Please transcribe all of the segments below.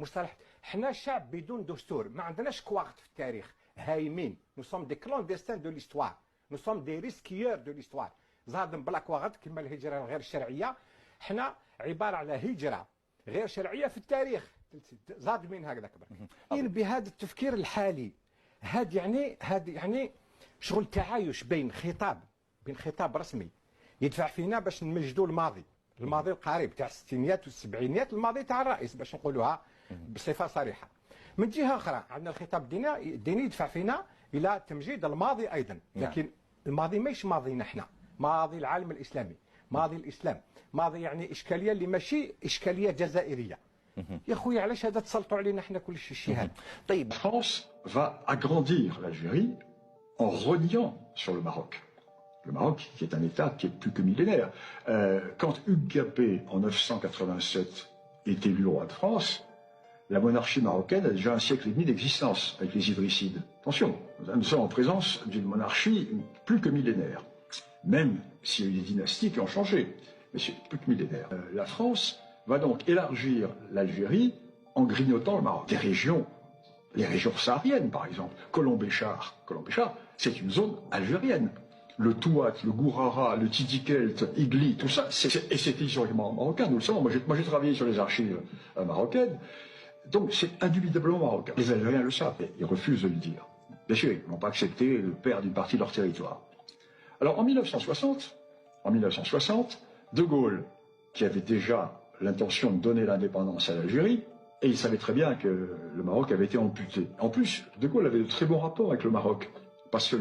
مصطلح حنا شعب بدون دستور، ما عندناش كواغط في التاريخ هايمين. نو سوم دي كلونديستان دو ليستوار، نو سوم دي ريسكيور دو ليستوار. زادن بلا كواغط كما الهجره الغير الشرعيه. حنا عباره على هجره غير شرعيه في التاريخ، زاد من هكذاك برك. بهذا التفكير الحالي هاد يعني شغل تعايش بين خطاب رسمي يدفع فينا باش نمجدوا الماضي القريب تاع الستينيات والسبعينيات، الماضي تاع الرئيس باش نقولوها بصفه صريحه. من جهه اخرى عندنا الخطاب الديني يدفع فينا الى تمجيد الماضي ايضا، لكن الماضي ماهيش ماضينا احنا، ماضي العالم الاسلامي، ماضي الاسلام، ماضي يعني اشكاليه اللي ماشي اشكاليه جزائريه. يا خويا علاش هذا تسلطوا علينا احنا كل شيء هذا؟ طيب. France va agrandir l'Algérie en reniant sur le Maroc. Le Maroc, qui est un État qui est plus que millénaire. Quand Hugues Capet, en 987, est élu roi de France, la monarchie marocaine a déjà un siècle et demi d'existence avec les Idrissides. Attention, nous sommes en présence d'une monarchie plus que millénaire. Même s'il y a eu des dynasties qui ont changé, mais c'est plus que millénaire. La France va donc élargir l'Algérie en grignotant le Maroc. Les régions sahariennes par exemple, Colombéchar, c'est une zone algérienne. Le Touat, le Gourara, le Tidikelt, Igli, tout ça, et c'est historiquement marocain, nous le savons. Moi j'ai travaillé sur les archives marocaines, donc c'est indubitablement marocain. Les Algériens le savent, et ils refusent de le dire. Bien sûr, ils n'ont pas accepté de perdre une partie de leur territoire. Alors en 1960, De Gaulle, qui avait déjà l'intention de donner l'indépendance à l'Algérie, et il savait très bien que le Maroc avait été amputé. En plus, De Gaulle avait de très bons rapports avec le Maroc, parce que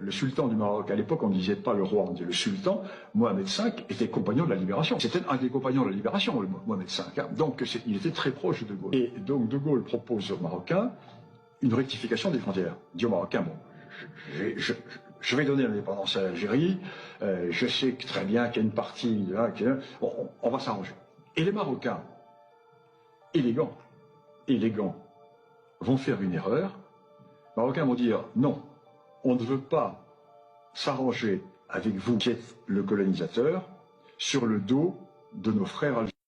le sultan du Maroc, à l'époque on ne disait pas le roi, on disait le sultan, Mohamed V, était compagnon de la libération. C'était un des compagnons de la libération, Mohamed V. Hein. Donc il était très proche de Gaulle. Et donc De Gaulle propose aux Marocains une rectification des frontières. Il dit aux Marocains, bon, je vais donner l'indépendance à l'Algérie, je sais très bien qu'il y a une partie, là, bon, on va s'arranger. Et les Marocains, élégants, vont faire une erreur. Les Marocains vont dire, non, on ne veut pas s'arranger avec vous qui êtes le colonisateur sur le dos de nos frères algériens.